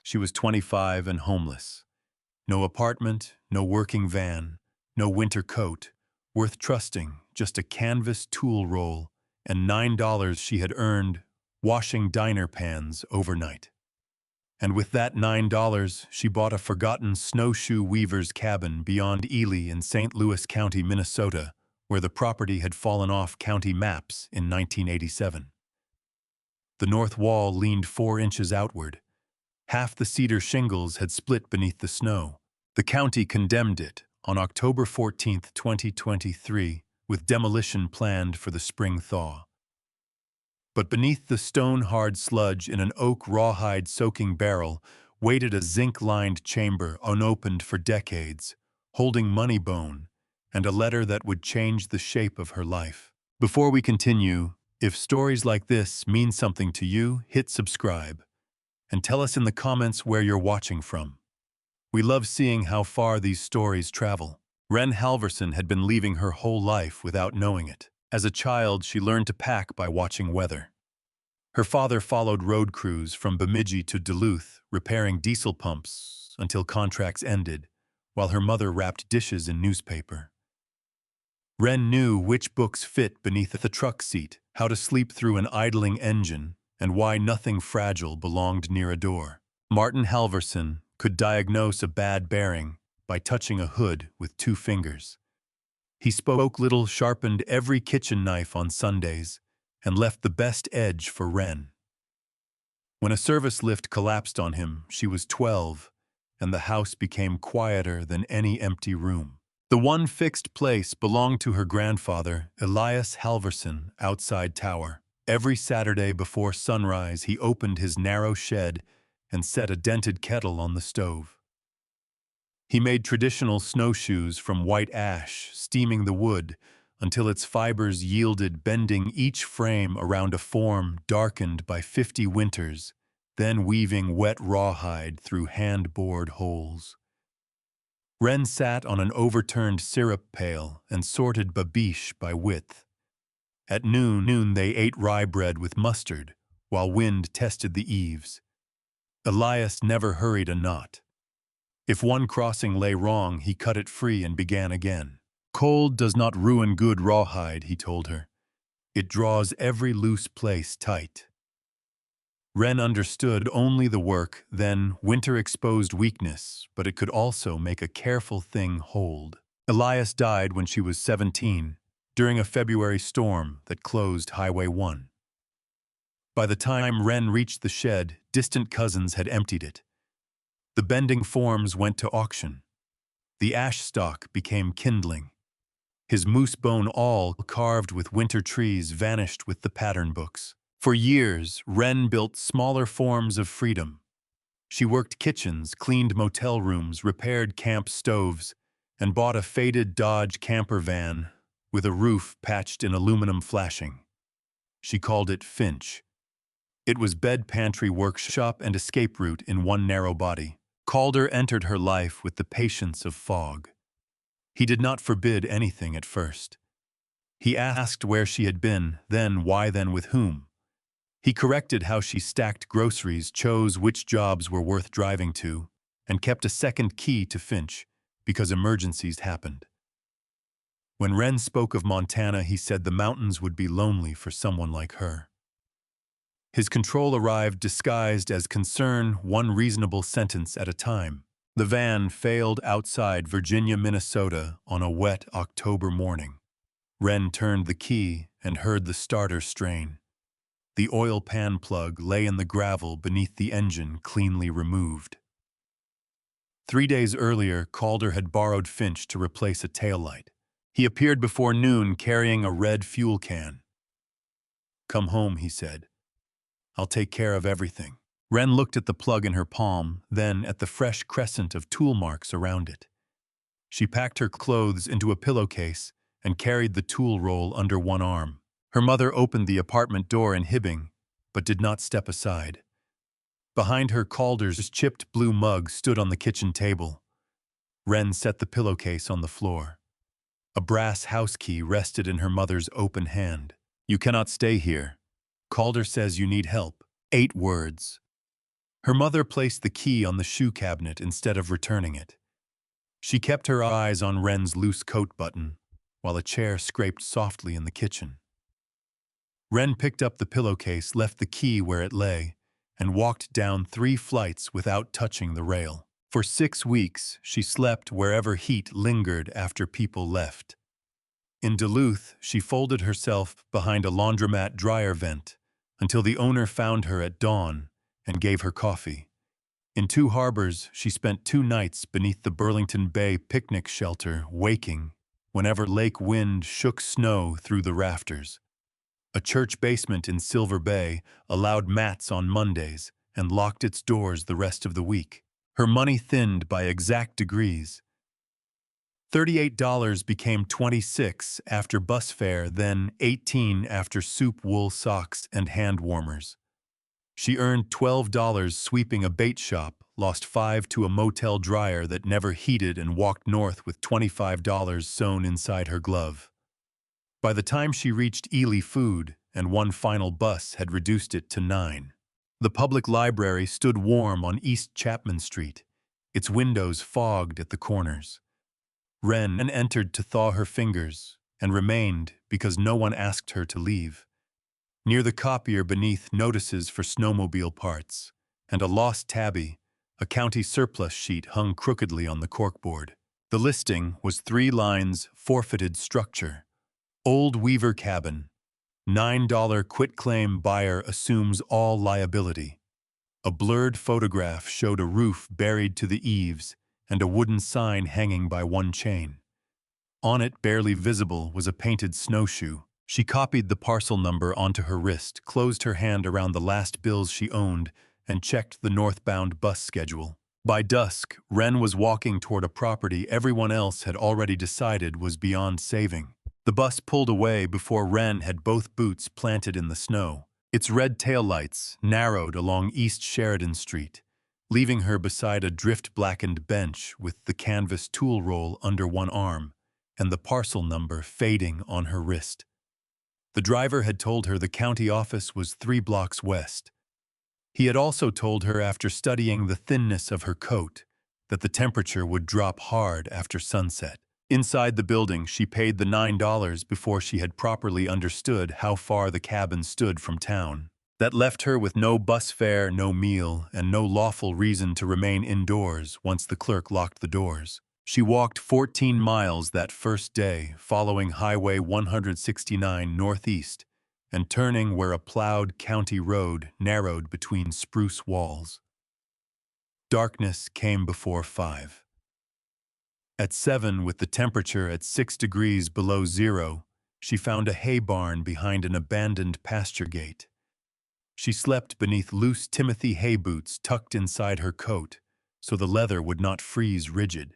She was 25 and homeless. No apartment, no working van, no winter coat, worth trusting, just a canvas tool roll and $9 she had earned washing diner pans overnight. And with that $9, she bought a forgotten snowshoe weaver's cabin beyond Ely in St. Louis County, Minnesota, where the property had fallen off county maps in 1987. The north wall leaned 4 inches outward. Half the cedar shingles had split beneath the snow. The county condemned it on October 14, 2023, with demolition planned for the spring thaw. But beneath the stone-hard sludge in an oak rawhide-soaking barrel waited a zinc-lined chamber unopened for decades, holding money bone and a letter that would change the shape of her life. Before we continue, if stories like this mean something to you, hit subscribe and tell us in the comments where you're watching from. We love seeing how far these stories travel. Wren Halvorsen had been leaving her whole life without knowing it. As a child, she learned to pack by watching weather. Her father followed road crews from Bemidji to Duluth, repairing diesel pumps until contracts ended, while her mother wrapped dishes in newspaper. Wren knew which books fit beneath the truck seat, how to sleep through an idling engine, and why nothing fragile belonged near a door. Martin Halvorsen could diagnose a bad bearing by touching a hood with 2 fingers. He spoke little, sharpened every kitchen knife on Sundays, and left the best edge for Wren. When a service lift collapsed on him, she was 12, and the house became quieter than any empty room. The one fixed place belonged to her grandfather, Elias Halvorsen, outside tower. Every Saturday before sunrise, he opened his narrow shed and set a dented kettle on the stove. He made traditional snowshoes from white ash, steaming the wood until its fibers yielded, bending each frame around a form darkened by 50 winters, then weaving wet rawhide through hand-bored holes. Wren sat on an overturned syrup pail and sorted babiche by width. At noon they ate rye bread with mustard, while wind tested the eaves. Elias never hurried a knot. If one crossing lay wrong, he cut it free and began again. Cold does not ruin good rawhide, he told her. It draws every loose place tight. Wren understood only the work, then winter exposed weakness, but it could also make a careful thing hold. Elias died when she was 17, during a February storm that closed Highway 1. By the time Wren reached the shed, distant cousins had emptied it. The bending forms went to auction. The ash stock became kindling. His moose bone awl, carved with winter trees, vanished with the pattern books. For years, Wren built smaller forms of freedom. She worked kitchens, cleaned motel rooms, repaired camp stoves, and bought a faded Dodge camper van with a roof patched in aluminum flashing. She called it Finch. It was bed, pantry, workshop, and escape route in one narrow body. Calder entered her life with the patience of fog. He did not forbid anything at first. He asked where she had been, then why, then with whom. He corrected how she stacked groceries, chose which jobs were worth driving to, and kept a second key to Finch, because emergencies happened. When Wren spoke of Montana, he said the mountains would be lonely for someone like her. His control arrived disguised as concern, one reasonable sentence at a time. The van failed outside Virginia, Minnesota on a wet October morning. Wren turned the key and heard the starter strain. The oil pan plug lay in the gravel beneath the engine, cleanly removed. 3 days earlier, Calder had borrowed Finch to replace a taillight. He appeared before noon carrying a red fuel can. "Come home," he said. "I'll take care of everything." Wren looked at the plug in her palm, then at the fresh crescent of tool marks around it. She packed her clothes into a pillowcase and carried the tool roll under one arm. Her mother opened the apartment door in Hibbing, but did not step aside. Behind her, Calder's chipped blue mug stood on the kitchen table. Wren set the pillowcase on the floor. A brass house key rested in her mother's open hand. "You cannot stay here. Calder says you need help." 8 words. Her mother placed the key on the shoe cabinet instead of returning it. She kept her eyes on Wren's loose coat button, while a chair scraped softly in the kitchen. Wren picked up the pillowcase, left the key where it lay, and walked down 3 flights without touching the rail. For 6 weeks, she slept wherever heat lingered after people left. In Duluth, she folded herself behind a laundromat dryer vent until the owner found her at dawn and gave her coffee. In 2 Harbors, she spent 2 nights beneath the Burlington Bay picnic shelter, waking whenever lake wind shook snow through the rafters. A church basement in Silver Bay allowed mats on Mondays and locked its doors the rest of the week. Her money thinned by exact degrees. $38 became $26 after bus fare, then $18 after soup, wool socks, and hand warmers. She earned $12 sweeping a bait shop, lost $5 to a motel dryer that never heated, and walked north with $25 sewn inside her glove. By the time she reached Ely, food and one final bus had reduced it to $9. The public library stood warm on East Chapman Street, its windows fogged at the corners. Wren entered to thaw her fingers and remained because no one asked her to leave. Near the copier, beneath notices for snowmobile parts and a lost tabby, a county surplus sheet hung crookedly on the corkboard. The listing was 3 lines: forfeited structure. Old Weaver cabin. $9 quitclaim, buyer assumes all liability. A blurred photograph showed a roof buried to the eaves and a wooden sign hanging by one chain. On it, barely visible, was a painted snowshoe. She copied the parcel number onto her wrist, closed her hand around the last bills she owned, and checked the northbound bus schedule. By dusk, Wren was walking toward a property everyone else had already decided was beyond saving. The bus pulled away before Wren had both boots planted in the snow. Its red taillights narrowed along East Sheridan Street, leaving her beside a drift-blackened bench with the canvas tool roll under one arm and the parcel number fading on her wrist. The driver had told her the county office was 3 blocks west. He had also told her, after studying the thinness of her coat, that the temperature would drop hard after sunset. Inside the building, she paid the $9 before she had properly understood how far the cabin stood from town. That left her with no bus fare, no meal, and no lawful reason to remain indoors once the clerk locked the doors. She walked 14 miles that first day, following Highway 169 northeast and turning where a plowed county road narrowed between spruce walls. Darkness came before 5. At 7, with the temperature at 6 degrees below zero, she found a hay barn behind an abandoned pasture gate. She slept beneath loose Timothy hay boots tucked inside her coat so the leather would not freeze rigid.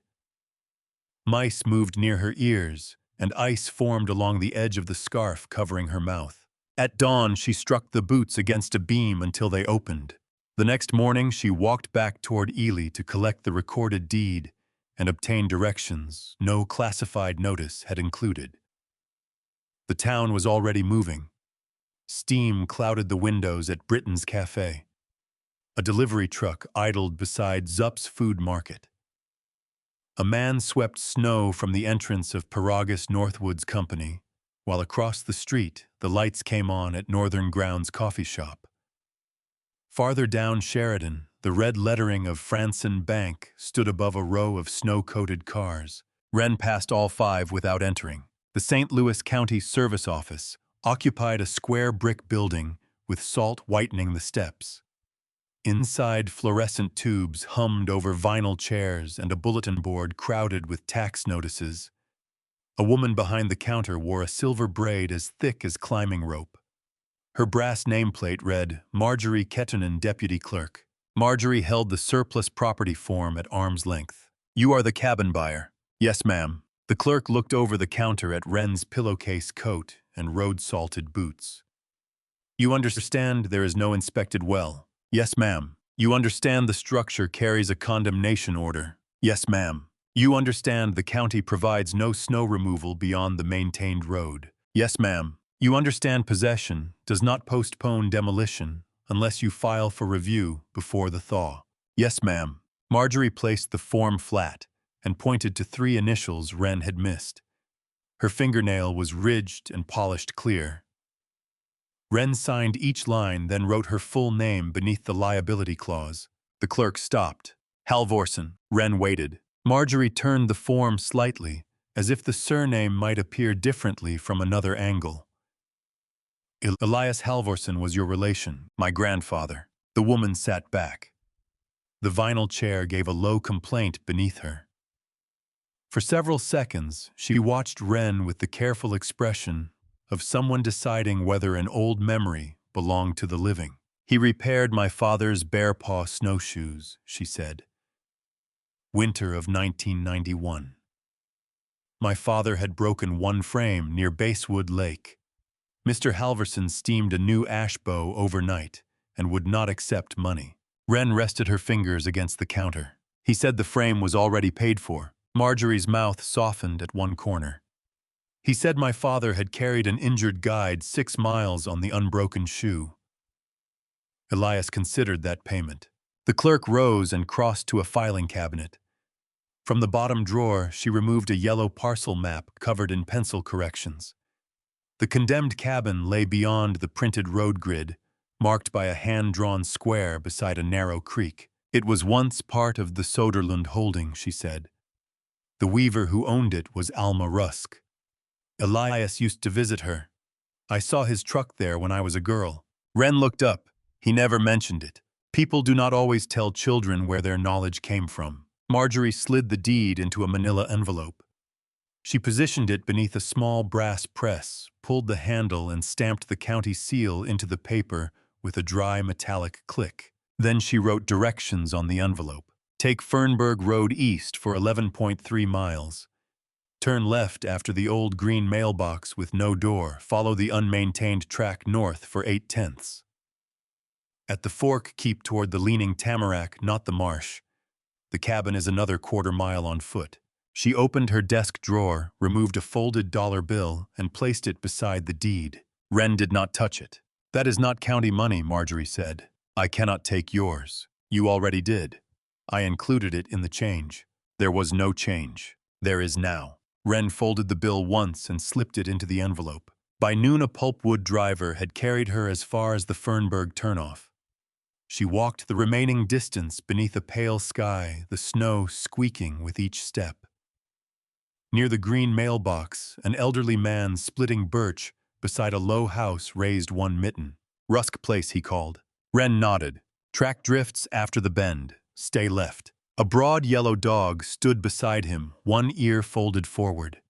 Mice moved near her ears, and ice formed along the edge of the scarf covering her mouth. At dawn, she struck the boots against a beam until they opened. The next morning, she walked back toward Ely to collect the recorded deed and obtain directions no classified notice had included. The town was already moving. Steam clouded the windows at Britain's Cafe. A delivery truck idled beside Zupp's food market. A man swept snow from the entrance of Paragus Northwoods Company, while across the street the lights came on at Northern Grounds coffee shop. Farther down Sheridan, the red lettering of Franson Bank stood above a row of snow-coated cars. Wren passed all 5 without entering. The St. Louis County Service Office occupied a square brick building with salt whitening the steps. Inside, fluorescent tubes hummed over vinyl chairs and a bulletin board crowded with tax notices. A woman behind the counter wore a silver braid as thick as climbing rope. Her brass nameplate read, Marjorie Ketternan, Deputy Clerk. Marjorie held the surplus property form at arm's length. You are the cabin buyer. Yes, ma'am. The clerk looked over the counter at Wren's pillowcase coat and road-salted boots. You understand there is no inspected well. Yes, ma'am. You understand the structure carries a condemnation order. Yes, ma'am. You understand the county provides no snow removal beyond the maintained road. Yes, ma'am. You understand possession does not postpone demolition unless you file for review before the thaw. Yes, ma'am. Marjorie placed the form flat and pointed to 3 initials Wren had missed. Her fingernail was ridged and polished clear. Wren signed each line, then wrote her full name beneath the liability clause. The clerk stopped. Halvorsen. Wren waited. Marjorie turned the form slightly, as if the surname might appear differently from another angle. Elias Halvorsen was your relation, my grandfather. The woman sat back. The vinyl chair gave a low complaint beneath her. For several seconds, she watched Wren with the careful expression of someone deciding whether an old memory belonged to the living. He repaired my father's bear-paw snowshoes, she said. Winter of 1991. My father had broken one frame near Basewood Lake. Mr. Halvorsen steamed a new ash bow overnight and would not accept money. Wren rested her fingers against the counter. He said the frame was already paid for. Marjorie's mouth softened at one corner. He said my father had carried an injured guide 6 miles on the unbroken shoe. Elias considered that payment. The clerk rose and crossed to a filing cabinet. From the bottom drawer, she removed a yellow parcel map covered in pencil corrections. The condemned cabin lay beyond the printed road grid, marked by a hand-drawn square beside a narrow creek. It was once part of the Soderlund holding, she said. The weaver who owned it was Alma Rusk. Elias used to visit her. I saw his truck there when I was a girl. Wren looked up. He never mentioned it. People do not always tell children where their knowledge came from. Marjorie slid the deed into a manila envelope. She positioned it beneath a small brass press, pulled the handle and stamped the county seal into the paper with a dry metallic click. Then she wrote directions on the envelope. Take Fernberg Road east for 11.3 miles. Turn left after the old green mailbox with no door. Follow the unmaintained track north for 8/10. At the fork, keep toward the leaning tamarack, not the marsh. The cabin is another 1/4 mile on foot. She opened her desk drawer, removed a folded dollar bill, and placed it beside the deed. Wren did not touch it. That is not county money, Marjorie said. I cannot take yours. You already did. I included it in the change. There was no change. There is now. Wren folded the bill once and slipped it into the envelope. By noon, a pulpwood driver had carried her as far as the Fernberg turnoff. She walked the remaining distance beneath a pale sky, the snow squeaking with each step. Near the green mailbox, an elderly man splitting birch beside a low house raised one mitten. Rusk Place, he called. Wren nodded. Track drifts after the bend. Stay left. A broad yellow dog stood beside him, one ear folded forward.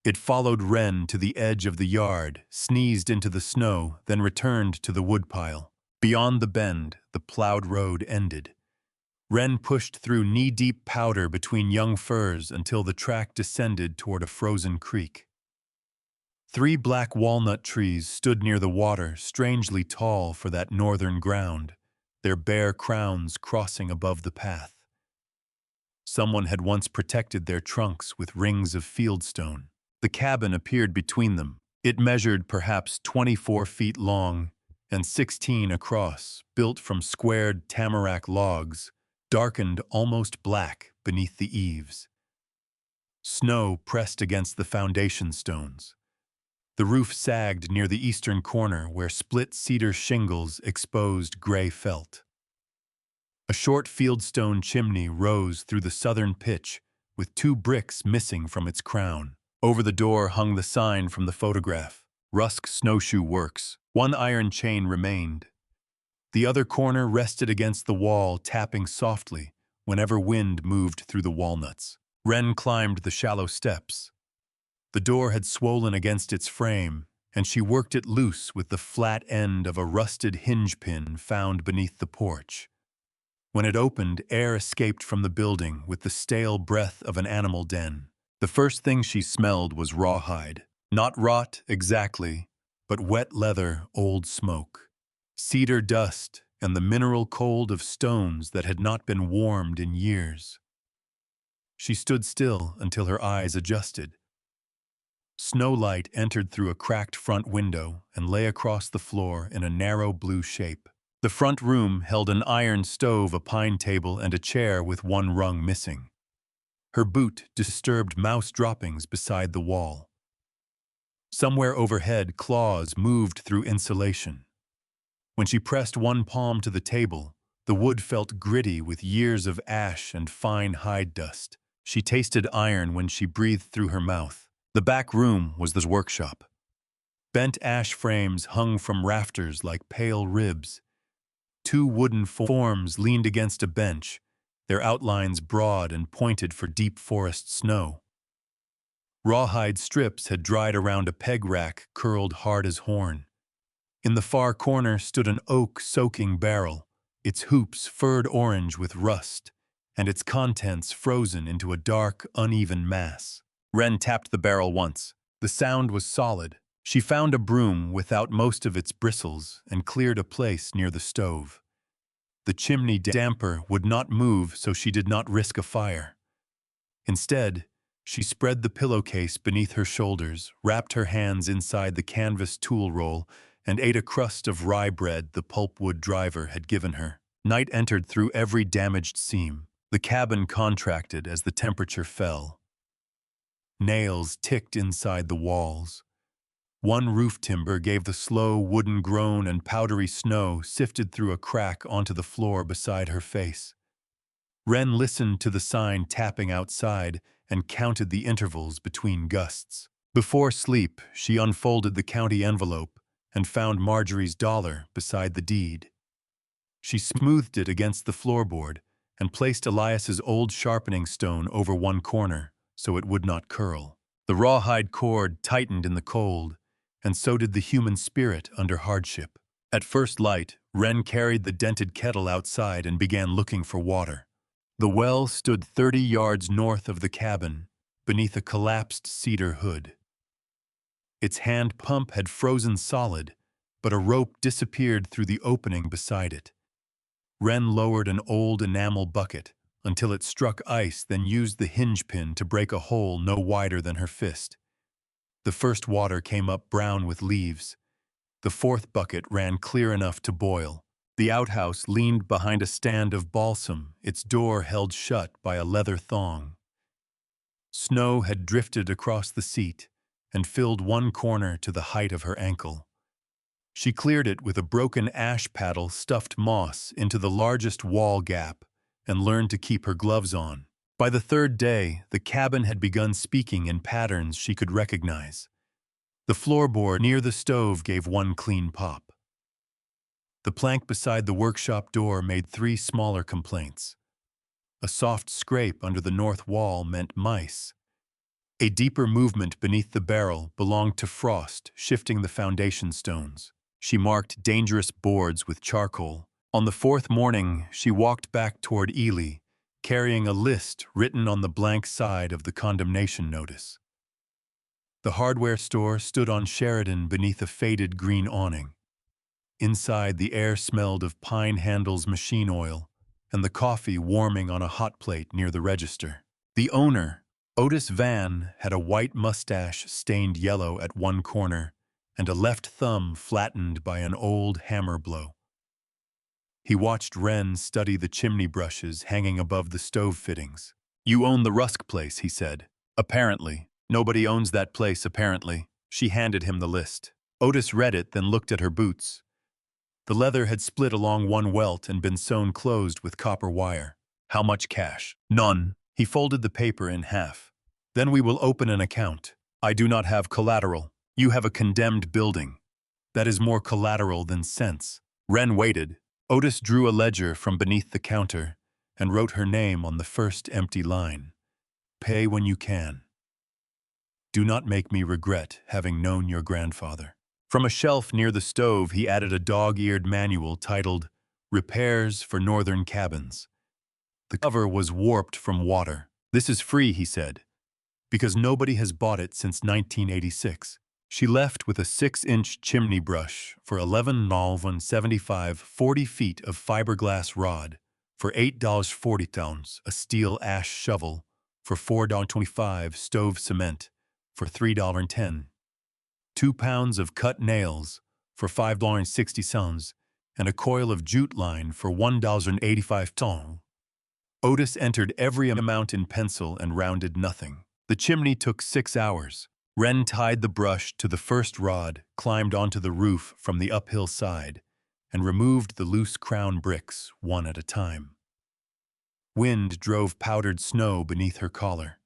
It followed Wren to the edge of the yard, sneezed into the snow, then returned to the woodpile. Beyond the bend, the plowed road ended. Wren pushed through knee-deep powder between young firs until the track descended toward a frozen creek. 3 black walnut trees stood near the water, strangely tall for that northern ground, their bare crowns crossing above the path. Someone had once protected their trunks with rings of fieldstone. The cabin appeared between them. It measured perhaps 24 feet long and 16 across, built from squared tamarack logs, darkened almost black beneath the eaves. Snow pressed against the foundation stones. The roof sagged near the eastern corner where split cedar shingles exposed gray felt. A short fieldstone chimney rose through the southern pitch with 2 bricks missing from its crown. Over the door hung the sign from the photograph, Rusk Snowshoe Works. 1 iron chain remained. The other corner rested against the wall, tapping softly whenever wind moved through the walnuts. Wren climbed the shallow steps. The door had swollen against its frame, and she worked it loose with the flat end of a rusted hinge pin found beneath the porch. When it opened, air escaped from the building with the stale breath of an animal den. The first thing she smelled was rawhide. Not rot exactly, but wet leather, old smoke. Cedar dust and the mineral cold of stones that had not been warmed in years. She stood still until her eyes adjusted. Snowlight entered through a cracked front window and lay across the floor in a narrow blue shape. The front room held an iron stove, a pine table, and a chair with one rung missing. Her boot disturbed mouse droppings beside the wall. Somewhere overhead, claws moved through insulation. When she pressed one palm to the table, the wood felt gritty with years of ash and fine hide dust. She tasted iron when she breathed through her mouth. The back room was the workshop. Bent ash frames hung from rafters like pale ribs. Two wooden forms leaned against a bench, their outlines broad and pointed for deep forest snow. Rawhide strips had dried around a peg rack curled hard as horn. In the far corner stood an oak-soaking barrel, its hoops furred orange with rust, and its contents frozen into a dark, uneven mass. Wren tapped the barrel once. The sound was solid. She found a broom without most of its bristles and cleared a place near the stove. The chimney damper would not move, so she did not risk a fire. Instead, she spread the pillowcase beneath her shoulders, wrapped her hands inside the canvas tool roll, and ate a crust of rye bread the pulpwood driver had given her. Night entered through every damaged seam. The cabin contracted as the temperature fell. Nails ticked inside the walls. One roof timber gave the slow wooden groan, and powdery snow sifted through a crack onto the floor beside her face. Wren listened to the sign tapping outside and counted the intervals between gusts. Before sleep, she unfolded the county envelope and found Marjorie's dollar beside the deed. She smoothed it against the floorboard and placed Elias's old sharpening stone over one corner so it would not curl. The rawhide cord tightened in the cold, and so did the human spirit under hardship. At first light, Wren carried the dented kettle outside and began looking for water. The well stood 30 yards north of the cabin, beneath a collapsed cedar hood. Its hand pump had frozen solid, but a rope disappeared through the opening beside it. Wren lowered an old enamel bucket until it struck ice, then used the hinge pin to break a hole no wider than her fist. The first water came up brown with leaves. The fourth bucket ran clear enough to boil. The outhouse leaned behind a stand of balsam, its door held shut by a leather thong. Snow had drifted across the seat and filled one corner to the height of her ankle. She cleared it with a broken ash paddle, stuffed moss into the largest wall gap, and learned to keep her gloves on. By the third day, the cabin had begun speaking in patterns she could recognize. The floorboard near the stove gave one clean pop. The plank beside the workshop door made 3 smaller complaints. A soft scrape under the north wall meant mice. A deeper movement beneath the barrel belonged to frost, shifting the foundation stones. She marked dangerous boards with charcoal. On the 4th morning, she walked back toward Ely, carrying a list written on the blank side of the condemnation notice. The hardware store stood on Sheridan beneath a faded green awning. Inside, the air smelled of Pine Handle's machine oil and the coffee warming on a hot plate near the register. The owner, Otis Van, had a white mustache stained yellow at one corner and a left thumb flattened by an old hammer blow. He watched Wren study the chimney brushes hanging above the stove fittings. "You own the Rusk place," he said. "Apparently. Nobody owns that place, apparently." She handed him the list. Otis read it, then looked at her boots. The leather had split along one welt and been sewn closed with copper wire. "How much cash?" "None." He folded the paper in half. "Then we will open an account. I do not have collateral. You have a condemned building. That is more collateral than sense." Wren waited. Otis drew a ledger from beneath the counter and wrote her name on the first empty line. "Pay when you can. Do not make me regret having known your grandfather." From a shelf near the stove, he added a dog-eared manual titled "Repairs for Northern Cabins." The cover was warped from water. "This is free," he said, "because nobody has bought it since 1986. She left with a 6-inch chimney brush for $11.75, 40 feet of fiberglass rod for $8.40, a steel ash shovel for $4.25, stove cement for $3.10, 2 pounds of cut nails for $5.60, and a coil of jute line for $1.85. Otis entered every amount in pencil and rounded nothing. The chimney took 6 hours. Wren tied the brush to the first rod, climbed onto the roof from the uphill side, and removed the loose crown bricks one at a time. Wind drove powdered snow beneath her collar.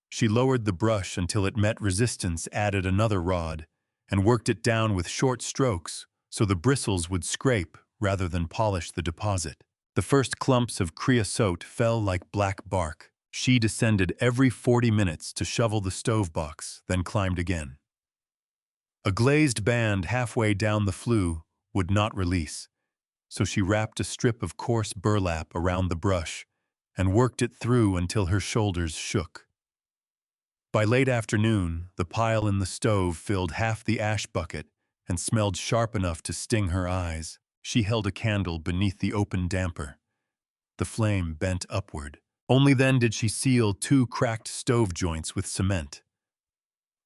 She lowered the brush until it met resistance, added another rod, and worked it down with short strokes so the bristles would scrape rather than polish the deposit. The first clumps of creosote fell like black bark. She descended every 40 minutes to shovel the stove box, then climbed again. A glazed band halfway down the flue would not release, so she wrapped a strip of coarse burlap around the brush and worked it through until her shoulders shook. By late afternoon, the pile in the stove filled half the ash bucket and smelled sharp enough to sting her eyes. She held a candle beneath the open damper. The flame bent upward. Only then did she seal 2 cracked stove joints with cement.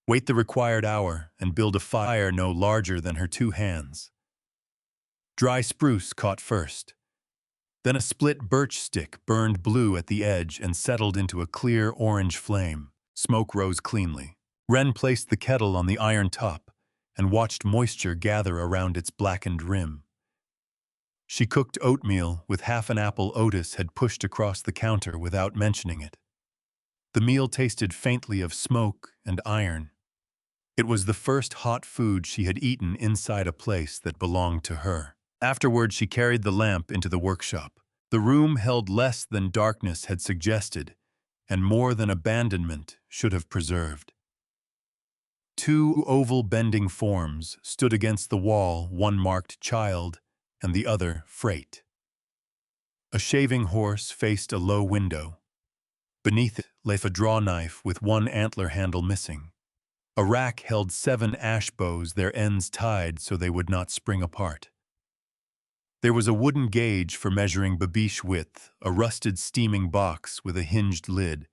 Wait the required hour and build a fire no larger than her 2 hands. Dry spruce caught first. Then a split birch stick burned blue at the edge and settled into a clear orange flame. Smoke rose cleanly. Wren placed the kettle on the iron top and watched moisture gather around its blackened rim. She cooked oatmeal with half an apple Otis had pushed across the counter without mentioning it. The meal tasted faintly of smoke and iron. It was the first hot food she had eaten inside a place that belonged to her. Afterward, she carried the lamp into the workshop. The room held less than darkness had suggested, and more than abandonment should have preserved. 2 oval bending forms stood against the wall, one marked child and the other freight. A shaving horse faced a low window. Beneath it lay a draw knife with one antler handle missing. A rack held 7 ash bows, their ends tied so they would not spring apart. There was a wooden gauge for measuring babiche width, a rusted steaming box with a hinged lid,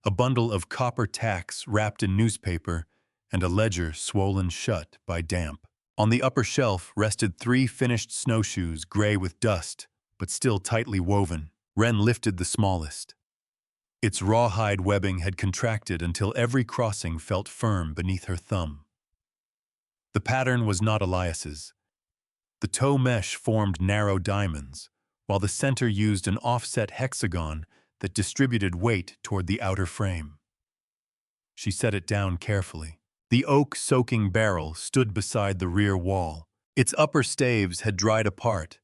a bundle of copper tacks wrapped in newspaper, and a ledger swollen shut by damp. On the upper shelf rested 3 finished snowshoes, gray with dust, but still tightly woven. Wren lifted the smallest. Its rawhide webbing had contracted until every crossing felt firm beneath her thumb. The pattern was not Elias's. The toe mesh formed narrow diamonds, while the center used an offset hexagon that distributed weight toward the outer frame. She set it down carefully. The oak-soaking barrel stood beside the rear wall. Its upper staves had dried apart,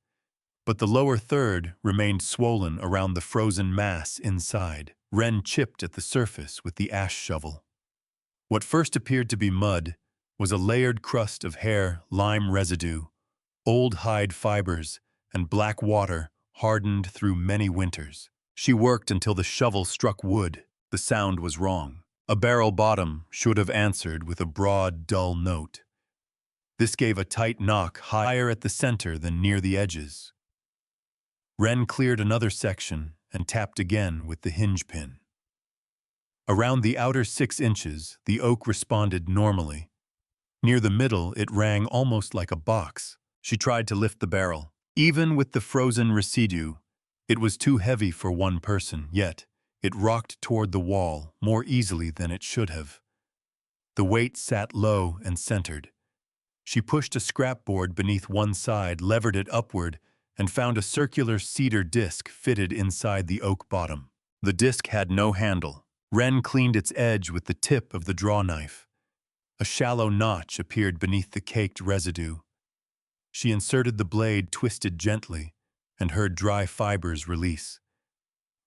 but the lower third remained swollen around the frozen mass inside. Wren chipped at the surface with the ash shovel. What first appeared to be mud was a layered crust of hair, lime residue, old hide fibers, and black water hardened through many winters. She worked until the shovel struck wood. The sound was wrong. A barrel bottom should have answered with a broad, dull note. This gave a tight knock higher at the center than near the edges. Wren cleared another section and tapped again with the hinge pin. Around the outer 6 inches, the oak responded normally. Near the middle, it rang almost like a box. She tried to lift the barrel. Even with the frozen residue, it was too heavy for one person, yet it rocked toward the wall more easily than it should have. The weight sat low and centered. She pushed a scrapboard beneath one side, levered it upward, and found a circular cedar disc fitted inside the oak bottom. The disc had no handle. Wren cleaned its edge with the tip of the draw knife. A shallow notch appeared beneath the caked residue. She inserted the blade, twisted gently, and heard dry fibers release.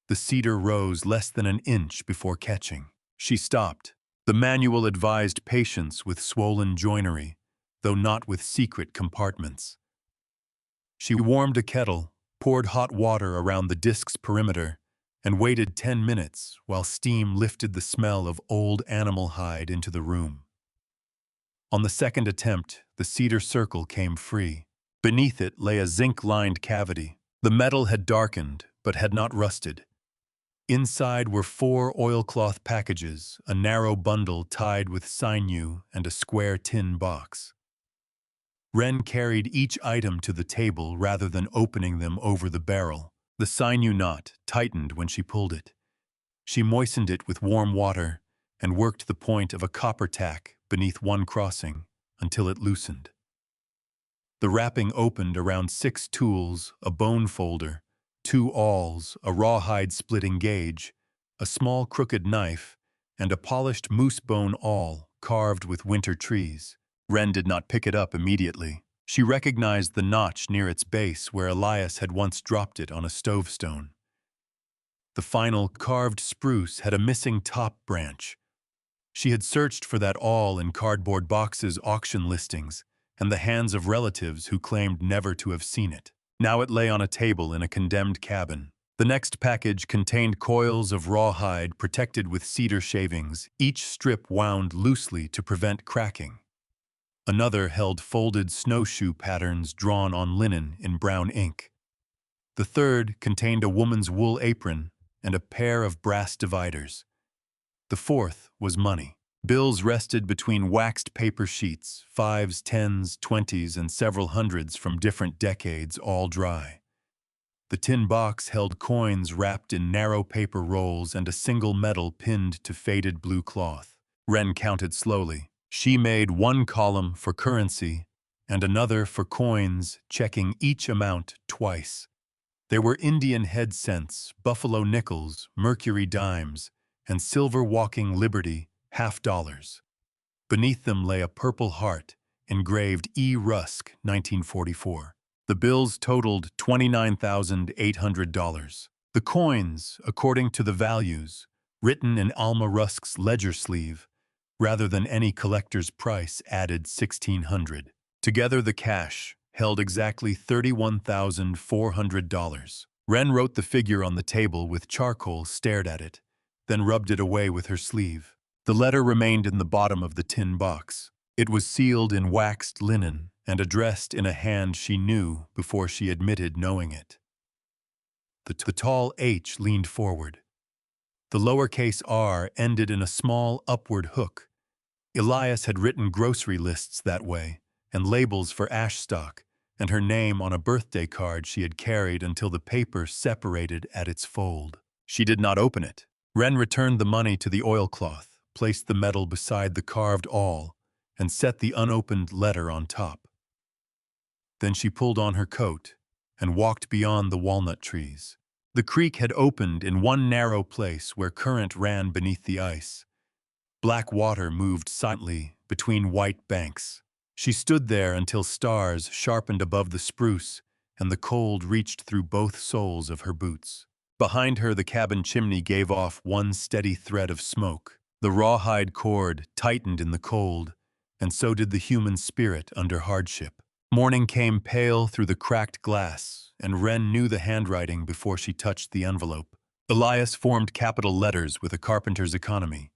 The cedar rose less than an inch before catching. She stopped. The manual advised patience with swollen joinery, though not with secret compartments. She warmed a kettle, poured hot water around the disc's perimeter, and waited 10 minutes while steam lifted the smell of old animal hide into the room. On the second attempt, the cedar circle came free. Beneath it lay a zinc-lined cavity. The metal had darkened, but had not rusted. Inside were 4 oilcloth packages, a narrow bundle tied with sinew, and a square tin box. Wren carried each item to the table rather than opening them over the barrel. The sinew knot tightened when she pulled it. She moistened it with warm water and worked the point of a copper tack beneath one crossing until it loosened. The wrapping opened around 6 tools, a bone folder, 2 awls, a rawhide splitting gauge, a small crooked knife, and a polished moose bone awl carved with winter trees. Wren did not pick it up immediately. She recognized the notch near its base where Elias had once dropped it on a stovestone. The final carved spruce had a missing top branch. She had searched for that awl in cardboard boxes' auction listings and the hands of relatives who claimed never to have seen it. Now it lay on a table in a condemned cabin. The next package contained coils of rawhide protected with cedar shavings, each strip wound loosely to prevent cracking. Another held folded snowshoe patterns drawn on linen in brown ink. The third contained a woman's wool apron and a pair of brass dividers. The fourth was money. Bills rested between waxed paper sheets, 5s, 10s, 20s, and several hundreds from different decades, all dry. The tin box held coins wrapped in narrow paper rolls and a single medal pinned to faded blue cloth. Wren counted slowly. She made 1 column for currency and another for coins, checking each amount twice. There were Indian head cents, buffalo nickels, mercury dimes, and silver walking liberty half-dollars. Beneath them lay a purple heart, engraved E. Rusk, 1944. The bills totaled $29,800. The coins, according to the values, written in Alma Rusk's ledger sleeve, rather than any collector's price, added $1,600. Together the cash held exactly $31,400. Wren wrote the figure on the table with charcoal, stared at it, then rubbed it away with her sleeve. The letter remained in the bottom of the tin box. It was sealed in waxed linen and addressed in a hand she knew before she admitted knowing it. The tall H leaned forward. The lowercase r ended in a small upward hook. Elias had written grocery lists that way, and labels for ash stock, and her name on a birthday card she had carried until the paper separated at its fold. She did not open it. Wren returned the money to the oilcloth, placed the medal beside the carved awl, and set the unopened letter on top. Then she pulled on her coat and walked beyond the walnut trees. The creek had opened in one narrow place where current ran beneath the ice. Black water moved silently between white banks. She stood there until stars sharpened above the spruce and the cold reached through both soles of her boots. Behind her, the cabin chimney gave off one steady thread of smoke. The rawhide cord tightened in the cold, and so did the human spirit under hardship. Morning came pale through the cracked glass, and Wren knew the handwriting before she touched the envelope. Elias formed capital letters with a carpenter's economy,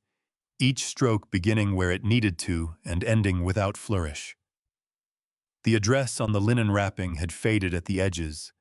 each stroke beginning where it needed to and ending without flourish. The address on the linen wrapping had faded at the edges,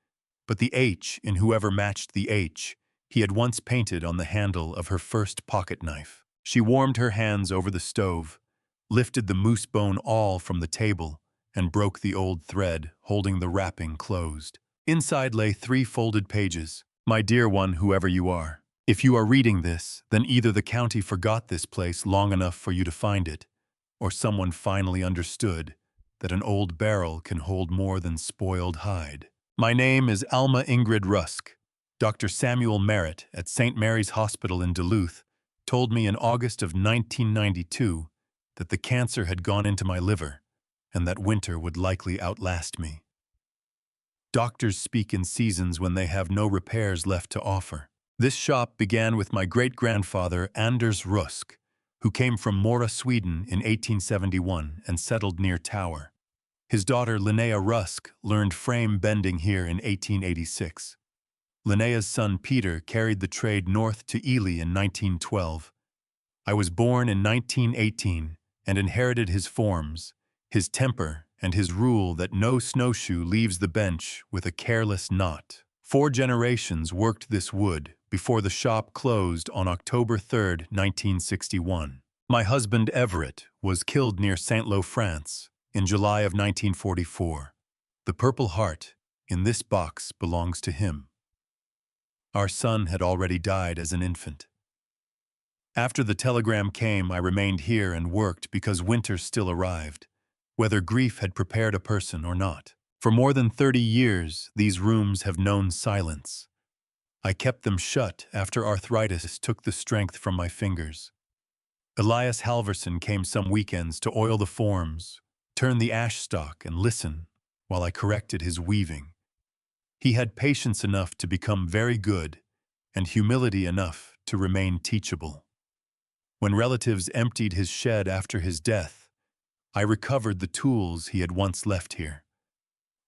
but the H in whoever matched the H he had once painted on the handle of her first pocket knife. She warmed her hands over the stove, lifted the moose bone awl from the table, and broke the old thread, holding the wrapping closed. Inside lay 3 folded pages. My dear one, whoever you are, if you are reading this, then either the county forgot this place long enough for you to find it, or someone finally understood that an old barrel can hold more than spoiled hide. My name is Alma Ingrid Rusk. Dr. Samuel Merritt at St. Mary's Hospital in Duluth told me in August of 1992 that the cancer had gone into my liver and that winter would likely outlast me. Doctors speak in seasons when they have no repairs left to offer. This shop began with my great-grandfather Anders Rusk, who came from Mora, Sweden in 1871 and settled near Tower. His daughter Linnea Rusk learned frame bending here in 1886. Linnea's son Peter carried the trade north to Ely in 1912. I was born in 1918 and inherited his forms, his temper, and his rule that no snowshoe leaves the bench with a careless knot. 4 generations worked this wood before the shop closed on October 3, 1961. My husband Everett was killed near Saint-Lô, France, in July of 1944. The Purple Heart in this box belongs to him. Our son had already died as an infant. After the telegram came, I remained here and worked because winter still arrived, whether grief had prepared a person or not. For more than 30 years, these rooms have known silence. I kept them shut after arthritis took the strength from my fingers. Elias Halvorsen came some weekends to oil the forms, turn the ash stock, and listen while I corrected his weaving. He had patience enough to become very good and humility enough to remain teachable. When relatives emptied his shed after his death, I recovered the tools he had once left here.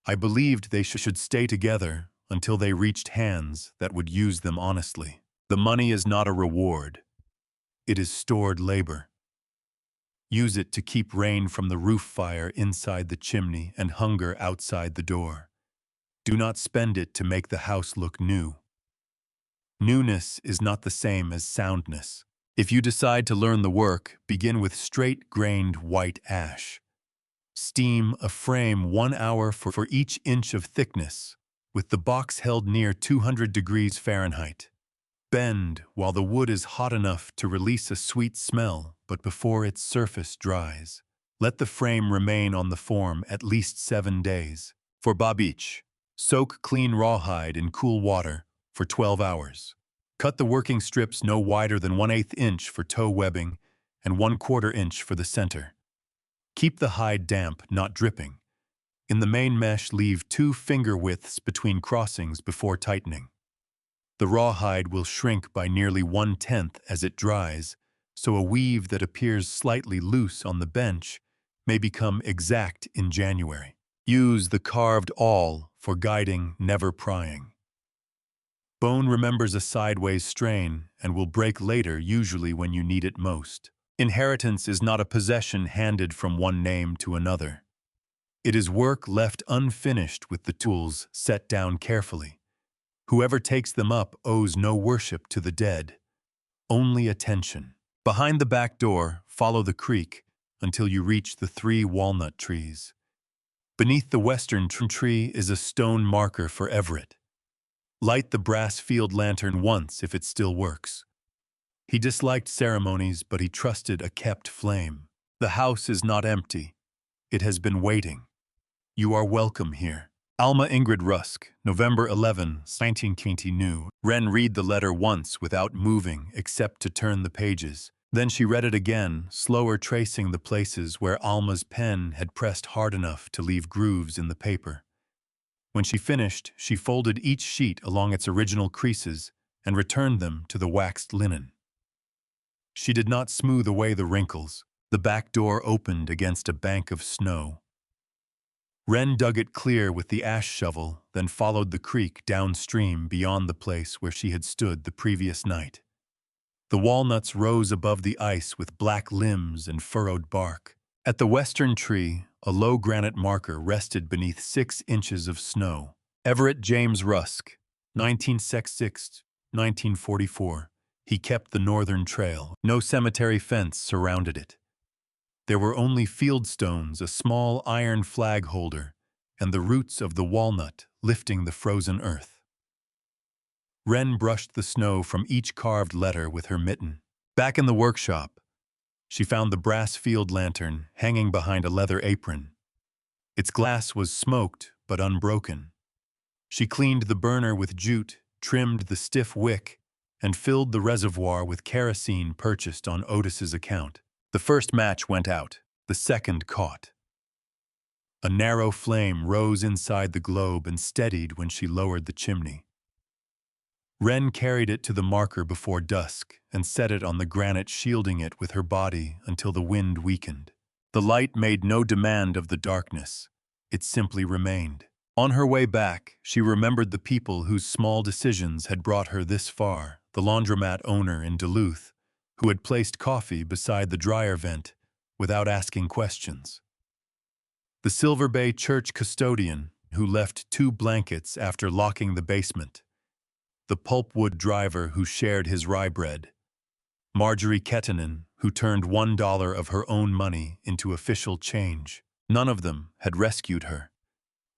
I believed they should stay together until they reached hands that would use them honestly. The money is not a reward. It is stored labor. Use it to keep rain from the roof fire inside the chimney and hunger outside the door. Do not spend it to make the house look new. Newness is not the same as soundness. If you decide to learn the work, begin with straight-grained white ash. Steam a frame 1 hour for each inch of thickness, with the box held near 200 degrees Fahrenheit. Bend while the wood is hot enough to release a sweet smell, but before its surface dries. Let the frame remain on the form at least 7 days. For babich, soak clean rawhide in cool water for 12 hours. Cut the working strips no wider than 1/8 inch for toe webbing and 1/4 inch for the center. Keep the hide damp, not dripping. In the main mesh, leave 2 finger widths between crossings before tightening. The rawhide will shrink by nearly 1/10 as it dries, so a weave that appears slightly loose on the bench may become exact in January. Use the carved awl for guiding, never prying. Bone remembers a sideways strain and will break later, usually when you need it most. Inheritance is not a possession handed from one name to another. It is work left unfinished with the tools set down carefully. Whoever takes them up owes no worship to the dead, only attention. Behind the back door, follow the creek until you reach the 3 walnut trees. Beneath the western tree is a stone marker for Everett. Light the brass field lantern once if it still works. He disliked ceremonies, but he trusted a kept flame. The house is not empty. It has been waiting. You are welcome here. Alma Ingrid Rusk, November 11, 1922. Wren read the letter once without moving except to turn the pages. Then she read it again, slower, tracing the places where Alma's pen had pressed hard enough to leave grooves in the paper. When she finished, she folded each sheet along its original creases and returned them to the waxed linen. She did not smooth away the wrinkles. The back door opened against a bank of snow. Wren dug it clear with the ash shovel, then followed the creek downstream beyond the place where she had stood the previous night. The walnuts rose above the ice with black limbs and furrowed bark. At the western tree, a low granite marker rested beneath 6 inches of snow. Everett James Rusk, 1966-1944. He kept the northern trail. No cemetery fence surrounded it. There were only field stones, a small iron flag holder, and the roots of the walnut lifting the frozen earth. Wren brushed the snow from each carved letter with her mitten. Back in the workshop, she found the brass field lantern hanging behind a leather apron. Its glass was smoked but unbroken. She cleaned the burner with jute, trimmed the stiff wick, and filled the reservoir with kerosene purchased on Otis's account. The first match went out, the second caught. A narrow flame rose inside the globe and steadied when she lowered the chimney. Wren carried it to the marker before dusk and set it on the granite, shielding it with her body until the wind weakened. The light made no demand of the darkness. It simply remained. On her way back, she remembered the people whose small decisions had brought her this far, the laundromat owner in Duluth, who had placed coffee beside the dryer vent without asking questions. The Silver Bay church custodian who left 2 blankets after locking the basement. The pulpwood driver who shared his rye bread. Marjorie Kettinen, who turned $1 of her own money into official change. None of them had rescued her.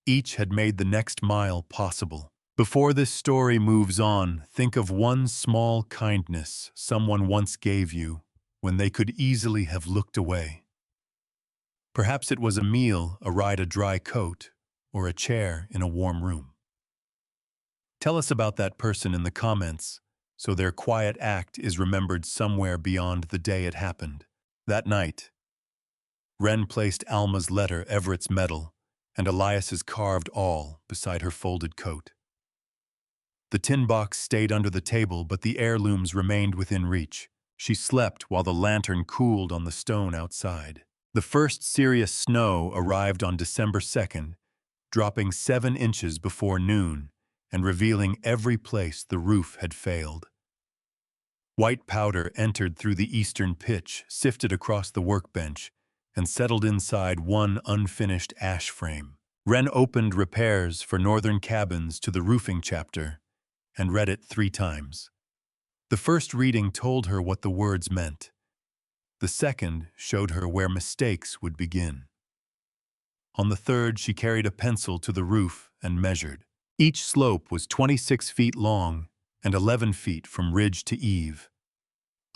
Each had made the next mile possible. Before this story moves on, think of one small kindness someone once gave you when they could easily have looked away. Perhaps it was a meal, a ride, a dry coat, or a chair in a warm room. Tell us about that person in the comments so their quiet act is remembered somewhere beyond the day it happened. That night, Wren placed Alma's letter, Everett's medal, and Elias's carved awl beside her folded coat. The tin box stayed under the table, but the heirlooms remained within reach. She slept while the lantern cooled on the stone outside. The first serious snow arrived on December 2nd, dropping 7 inches before noon and revealing every place the roof had failed. White powder entered through the eastern pitch, sifted across the workbench, and settled inside one unfinished ash frame. Wren opened repairs for northern cabins to the roofing chapter and read it 3 times. The first reading told her what the words meant. The second showed her where mistakes would begin. On the third, she carried a pencil to the roof and measured. Each slope was 26 feet long and 11 feet from ridge to eave,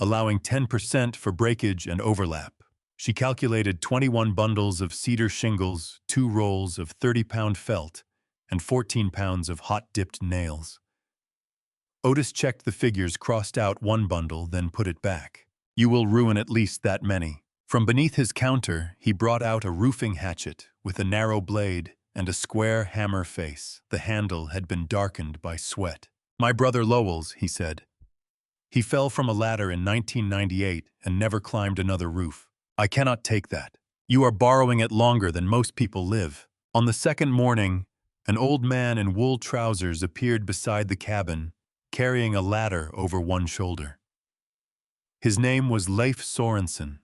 allowing 10% for breakage and overlap. She calculated 21 bundles of cedar shingles, 2 rolls of 30-pound felt, and 14 pounds of hot-dipped nails. Otis checked the figures, crossed out 1 bundle, then put it back. "You will ruin at least that many." From beneath his counter, he brought out a roofing hatchet with a narrow blade and a square hammer face. The handle had been darkened by sweat. "My brother Lowell's," he said. "He fell from a ladder in 1998 and never climbed another roof. I cannot take that. You are borrowing it longer than most people live." On the second morning, an old man in wool trousers appeared beside the cabin, carrying a ladder over one shoulder. His name was Leif Sorensen,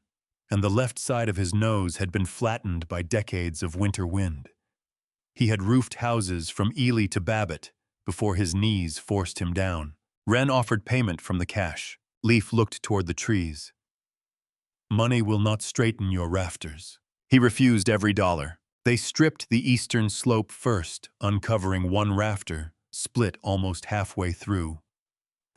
and the left side of his nose had been flattened by decades of winter wind. He had roofed houses from Ely to Babbitt before his knees forced him down. Wren offered payment from the cash. Leif looked toward the trees. "Money will not straighten your rafters." He refused every dollar. They stripped the eastern slope first, uncovering one rafter, split almost halfway through.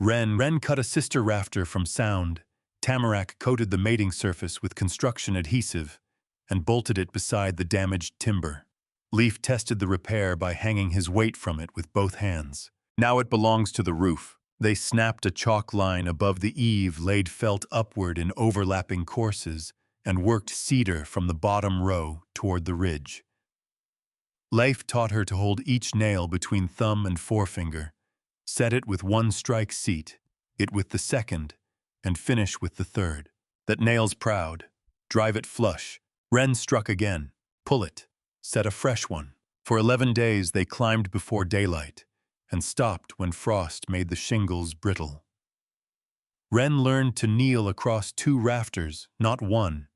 Wren cut a sister rafter from sound. Tamarack coated the mating surface with construction adhesive and bolted it beside the damaged timber. Leif tested the repair by hanging his weight from it with both hands. "Now it belongs to the roof." They snapped a chalk line above the eave, laid felt upward in overlapping courses, and worked cedar from the bottom row toward the ridge. Leif taught her to hold each nail between thumb and forefinger, set it with 1 strike seat, it with the second, and finish with the third. "That nail's proud. Drive it flush." Wren struck again. "Pull it. Set a fresh one." For 11 days they climbed before daylight, and stopped when frost made the shingles brittle. Wren learned to kneel across 2 rafters, not 1,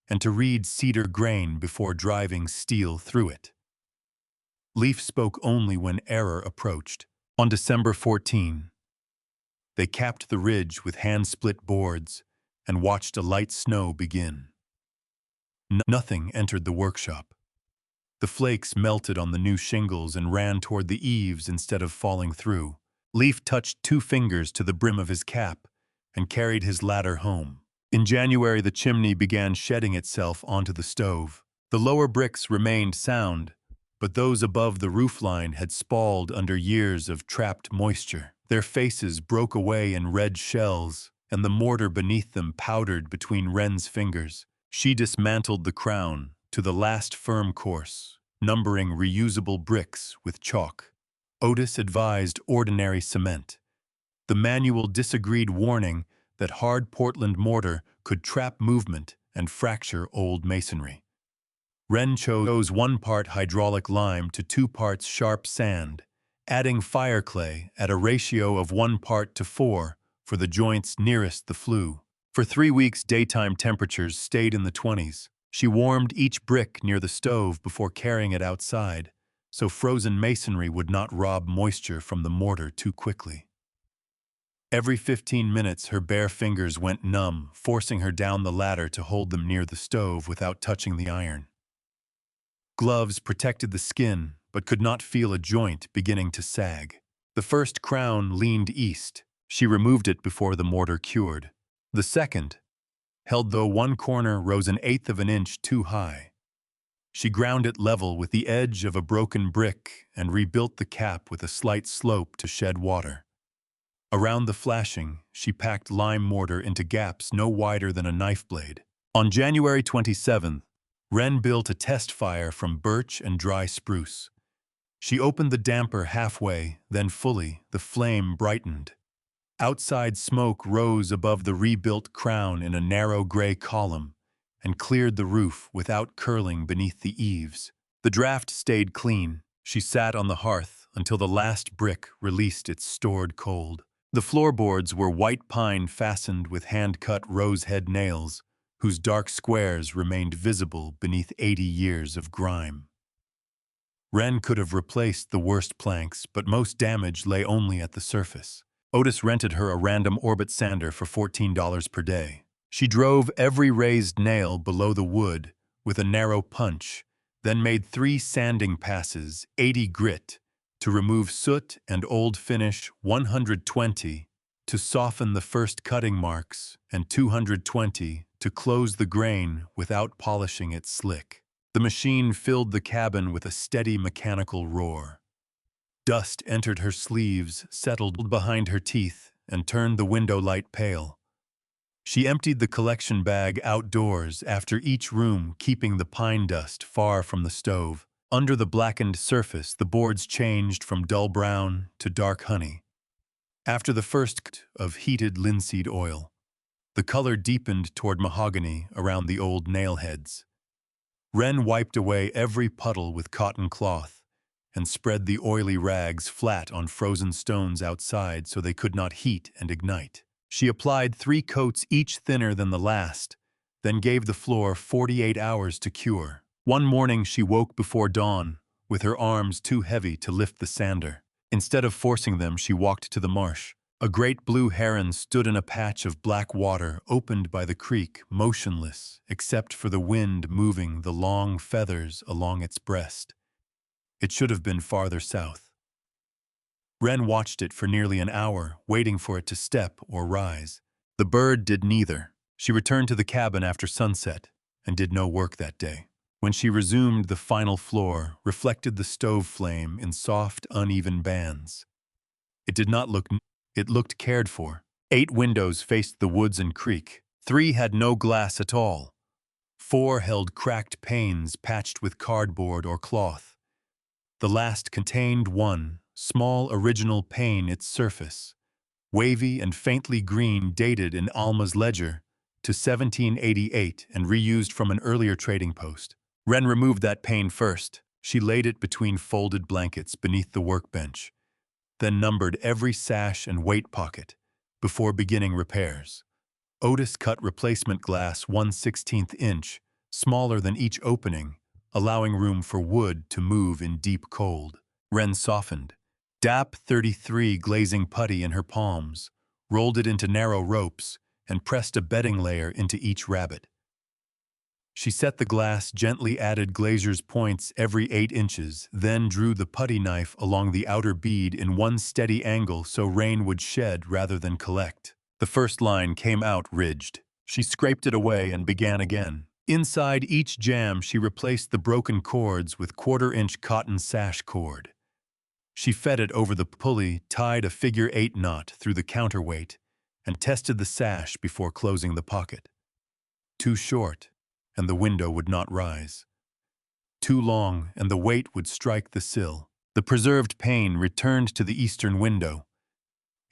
and to read cedar grain before driving steel through it. Leif spoke only when error approached. On December 14, they capped the ridge with hand-split boards and watched a light snow begin. Nothing entered the workshop. The flakes melted on the new shingles and ran toward the eaves instead of falling through. Leif touched 2 fingers to the brim of his cap and carried his ladder home. In January, the chimney began shedding itself onto the stove. The lower bricks remained sound, but those above the roofline had spalled under years of trapped moisture. Their faces broke away in red shells, and the mortar beneath them powdered between Wren's fingers. She dismantled the crown to the last firm course, numbering reusable bricks with chalk. Otis advised ordinary cement. The manual disagreed, warning that hard Portland mortar could trap movement and fracture old masonry. Wren chose 1 part hydraulic lime to 2 parts sharp sand, adding fire clay at a ratio of 1 part to 4 for the joints nearest the flue. For 3 weeks, daytime temperatures stayed in the 20s. She warmed each brick near the stove before carrying it outside, so frozen masonry would not rob moisture from the mortar too quickly. Every 15 minutes, her bare fingers went numb, forcing her down the ladder to hold them near the stove without touching the iron. Gloves protected the skin, but could not feel a joint beginning to sag. The first crown leaned east. She removed it before the mortar cured. The second, held though one corner rose 1/8 of an inch too high. She ground it level with the edge of a broken brick and rebuilt the cap with a slight slope to shed water. Around the flashing, she packed lime mortar into gaps no wider than a knife blade. On January 27th, Wren built a test fire from birch and dry spruce. She opened the damper halfway, then fully, the flame brightened. Outside smoke rose above the rebuilt crown in a narrow gray column and cleared the roof without curling beneath the eaves. The draft stayed clean. She sat on the hearth until the last brick released its stored cold. The floorboards were white pine fastened with hand-cut rose-head nails, whose dark squares remained visible beneath 80 years of grime. Wren could have replaced the worst planks, but most damage lay only at the surface. Otis rented her a random orbit sander for $14 per day. She drove every raised nail below the wood with a narrow punch, then made 3 sanding passes, 80 grit, to remove soot and old finish, 120, to soften the first cutting marks, and 220 to close the grain without polishing it slick. The machine filled the cabin with a steady mechanical roar. Dust entered her sleeves, settled behind her teeth, and turned the window light pale. She emptied the collection bag outdoors after each room, keeping the pine dust far from the stove. Under the blackened surface, the boards changed from dull brown to dark honey. After the first of heated linseed oil, the color deepened toward mahogany around the old nail heads. Wren wiped away every puddle with cotton cloth and spread the oily rags flat on frozen stones outside so they could not heat and ignite. She applied 3 coats each thinner than the last, then gave the floor 48 hours to cure. One morning she woke before dawn, with her arms too heavy to lift the sander. Instead of forcing them, she walked to the marsh. A great blue heron stood in a patch of black water opened by the creek, motionless, except for the wind moving the long feathers along its breast. It should have been farther south. Wren watched it for nearly an hour, waiting for it to step or rise. The bird did neither. She returned to the cabin after sunset and did no work that day. When she resumed, the final floor reflected the stove flame in soft, uneven bands. It did not look new. It looked cared for. 8 windows faced the woods and creek. 3 had no glass at all. 4 held cracked panes patched with cardboard or cloth. The last contained one small original pane, its surface, wavy and faintly green, dated in Alma's ledger to 1788 and reused from an earlier trading post. Wren removed that pane first. She laid it between folded blankets beneath the workbench, then numbered every sash and weight pocket before beginning repairs. Otis cut replacement glass 1/16 inch, smaller than each opening, allowing room for wood to move in deep cold. Wren softened. DAP 33 glazing putty in her palms, rolled it into narrow ropes, and pressed a bedding layer into each rabbet. She set the glass, gently added glazier's points every 8 inches, then drew the putty knife along the outer bead in one steady angle so rain would shed rather than collect. The first line came out ridged. She scraped it away and began again. Inside each jam, she replaced the broken cords with 1/4-inch cotton sash cord. She fed it over the pulley, tied a figure-8 knot through the counterweight, and tested the sash before closing the pocket. Too short, and the window would not rise. Too long, and the weight would strike the sill. The preserved pane returned to the eastern window.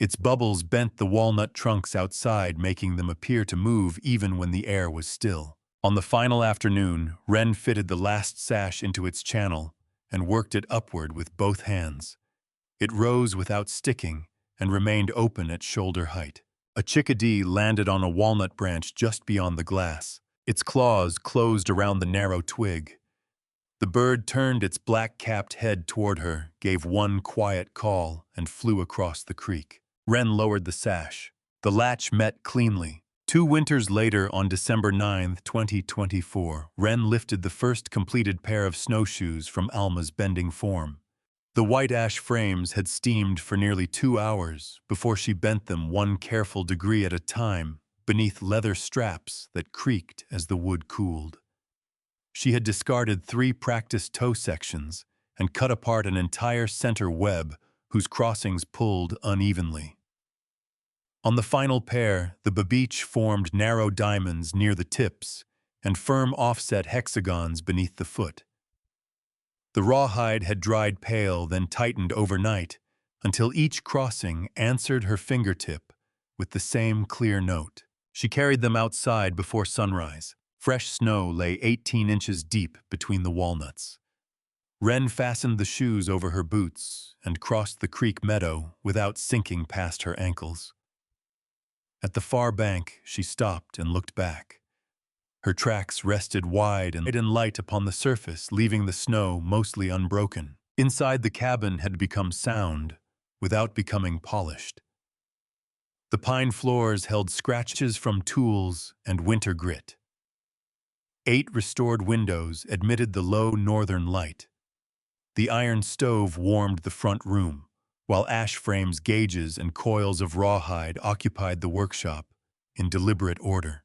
Its bubbles bent the walnut trunks outside, making them appear to move even when the air was still. On the final afternoon, Wren fitted the last sash into its channel and worked it upward with both hands. It rose without sticking and remained open at shoulder height. A chickadee landed on a walnut branch just beyond the glass. Its claws closed around the narrow twig. The bird turned its black-capped head toward her, gave one quiet call, and flew across the creek. Wren lowered the sash. The latch met cleanly. 2 winters later, on December 9, 2024, Wren lifted the first completed pair of snowshoes from Alma's bending form. The white ash frames had steamed for nearly 2 hours before she bent them one careful degree at a time beneath leather straps that creaked as the wood cooled. She had discarded 3 practice toe sections and cut apart an entire center web whose crossings pulled unevenly. On the final pair, the babeach formed narrow diamonds near the tips and firm offset hexagons beneath the foot. The rawhide had dried pale, then tightened overnight until each crossing answered her fingertip with the same clear note. She carried them outside before sunrise. Fresh snow lay 18 inches deep between the walnuts. Wren fastened the shoes over her boots and crossed the creek meadow without sinking past her ankles. At the far bank, she stopped and looked back. Her tracks rested wide and light upon the surface, leaving the snow mostly unbroken. Inside, the cabin had become sound without becoming polished. The pine floors held scratches from tools and winter grit. 8 restored windows admitted the low northern light. The iron stove warmed the front room, while ash frames, gauges, and coils of rawhide occupied the workshop in deliberate order.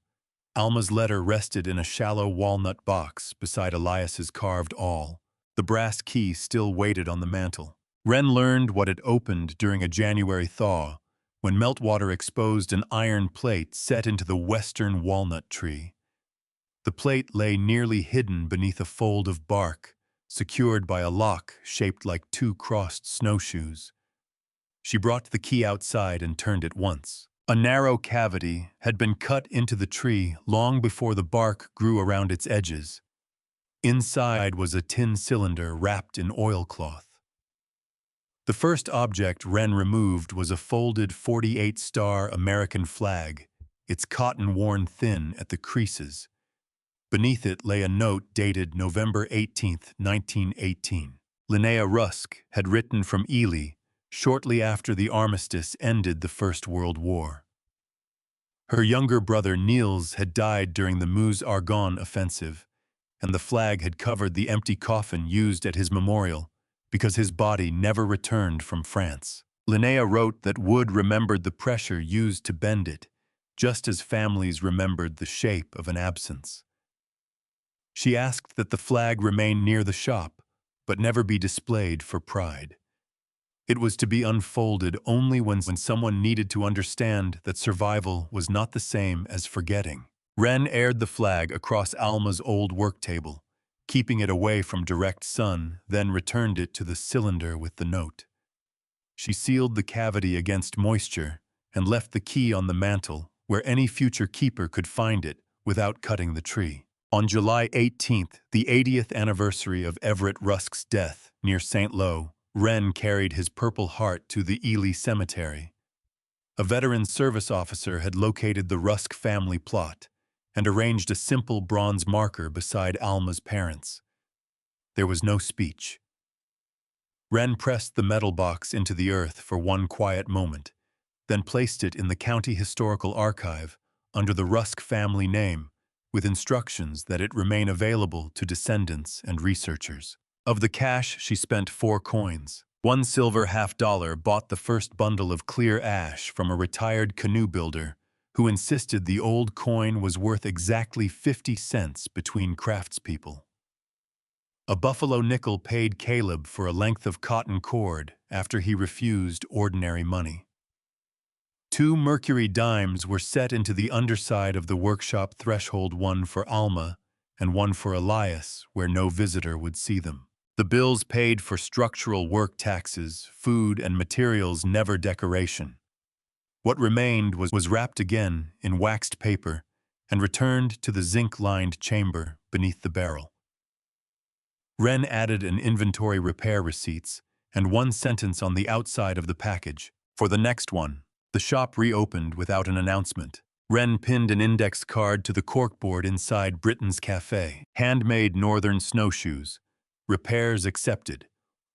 Alma's letter rested in a shallow walnut box beside Elias's carved awl. The brass key still waited on the mantel. Wren learned what had opened during a January thaw, when meltwater exposed an iron plate set into the western walnut tree. The plate lay nearly hidden beneath a fold of bark, secured by a lock shaped like 2 crossed snowshoes. She brought the key outside and turned it once. A narrow cavity had been cut into the tree long before the bark grew around its edges. Inside was a tin cylinder wrapped in oilcloth. The first object Wren removed was a folded 48-star American flag, its cotton worn thin at the creases. Beneath it lay a note dated November 18, 1918. Linnea Rusk had written from Ely shortly after the armistice ended the First World War. Her younger brother Niels had died during the Meuse-Argonne offensive, and the flag had covered the empty coffin used at his memorial because his body never returned from France. Linnea wrote that wood remembered the pressure used to bend it, just as families remembered the shape of an absence. She asked that the flag remain near the shop, but never be displayed for pride. It was to be unfolded only when someone needed to understand that survival was not the same as forgetting. Wren aired the flag across Alma's old work table, keeping it away from direct sun, then returned it to the cylinder with the note. She sealed the cavity against moisture and left the key on the mantel where any future keeper could find it without cutting the tree. On July 18th, the 80th anniversary of Everett Rusk's death near St. Lo, Wren carried his Purple Heart to the Ely Cemetery. A veteran service officer had located the Rusk family plot and arranged a simple bronze marker beside Alma's parents. There was no speech. Wren pressed the metal box into the earth for one quiet moment, then placed it in the County Historical Archive under the Rusk family name, with instructions that it remain available to descendants and researchers. Of the cash, she spent 4 coins. 1 silver half-dollar bought the first bundle of clear ash from a retired canoe builder who insisted the old coin was worth exactly 50 cents between craftspeople. A buffalo nickel paid Caleb for a length of cotton cord after he refused ordinary money. 2 mercury dimes were set into the underside of the workshop threshold, one for Alma and one for Elias, where no visitor would see them. The bills paid for structural work taxes, food, and materials, never decoration. What remained was wrapped again in waxed paper and returned to the zinc-lined chamber beneath the barrel. Wren added an inventory repair receipts and 1 sentence on the outside of the package. For the next one, the shop reopened without an announcement. Wren pinned an index card to the corkboard inside Britain's Cafe. Handmade northern snowshoes. Repairs accepted.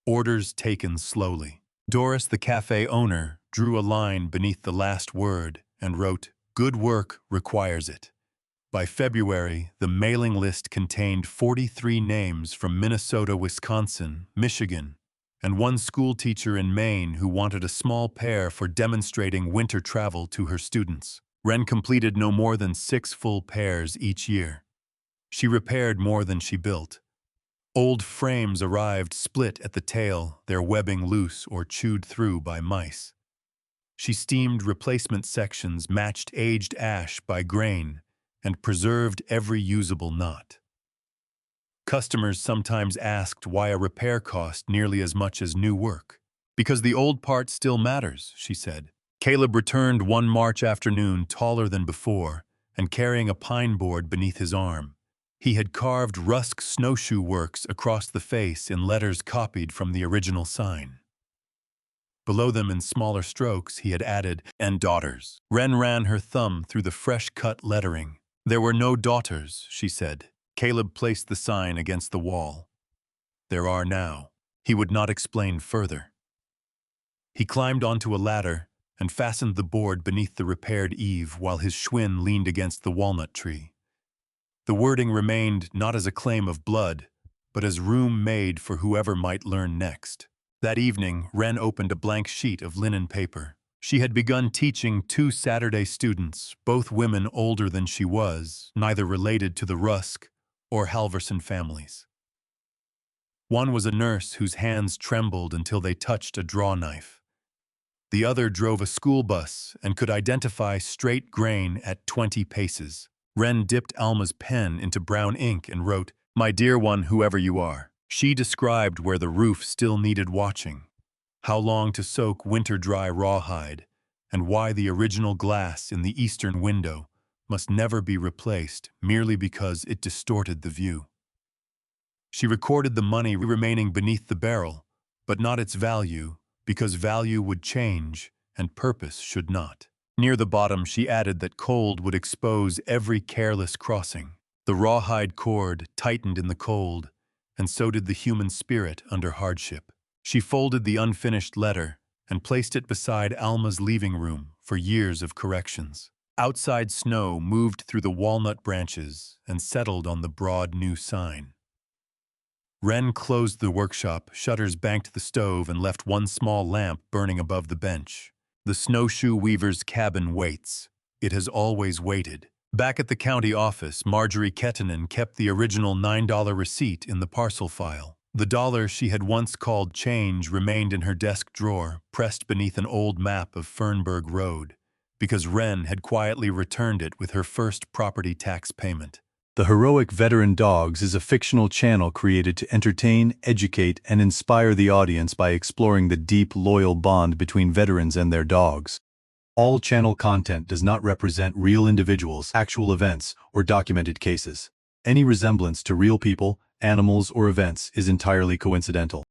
Orders taken slowly. Doris, the cafe owner, drew a line beneath the last word and wrote, Good work requires it. By February, the mailing list contained 43 names from Minnesota, Wisconsin, Michigan, and one schoolteacher in Maine who wanted a small pair for demonstrating winter travel to her students. Wren completed no more than 6 full pairs each year. She repaired more than she built. Old frames arrived split at the tail, their webbing loose or chewed through by mice. She steamed replacement sections, matched aged ash by grain, and preserved every usable knot. Customers sometimes asked why a repair cost nearly as much as new work. Because the old part still matters, she said. Caleb returned one March afternoon taller than before and carrying a pine board beneath his arm. He had carved Rusk Snowshoe Works across the face in letters copied from the original sign. Below them in smaller strokes he had added, "and daughters." Wren ran her thumb through the fresh-cut lettering. "There were no daughters," she said. Caleb placed the sign against the wall. "There are now." He would not explain further. He climbed onto a ladder and fastened the board beneath the repaired eave while his Schwinn leaned against the walnut tree. The wording remained not as a claim of blood, but as room made for whoever might learn next. That evening, Wren opened a blank sheet of linen paper. She had begun teaching 2 Saturday students, both women older than she was, neither related to the Rusk or Halvorsen families. One was a nurse whose hands trembled until they touched a draw knife. The other drove a school bus and could identify straight grain at 20 paces. Wren dipped Alma's pen into brown ink and wrote, "My dear one, whoever you are." She described where the roof still needed watching, how long to soak winter-dry rawhide, and why the original glass in the eastern window must never be replaced merely because it distorted the view. She recorded the money remaining beneath the barrel, but not its value, because value would change and purpose should not. Near the bottom, she added that cold would expose every careless crossing. The rawhide cord tightened in the cold, and so did the human spirit under hardship. She folded the unfinished letter and placed it beside Alma's leaving room for years of corrections. Outside snow moved through the walnut branches and settled on the broad new sign. Wren closed the workshop, shutters banked the stove, and left one small lamp burning above the bench. The snowshoe weaver's cabin waits. It has always waited. Back at the county office, Marjorie Kettinen kept the original $9 receipt in the parcel file. The dollar she had once called change remained in her desk drawer, pressed beneath an old map of Fernberg Road, because Wren had quietly returned it with her first property tax payment. The Heroic Veteran Dogs is a fictional channel created to entertain, educate, and inspire the audience by exploring the deep, loyal bond between veterans and their dogs. All channel content does not represent real individuals, actual events, or documented cases. Any resemblance to real people, animals, or events is entirely coincidental.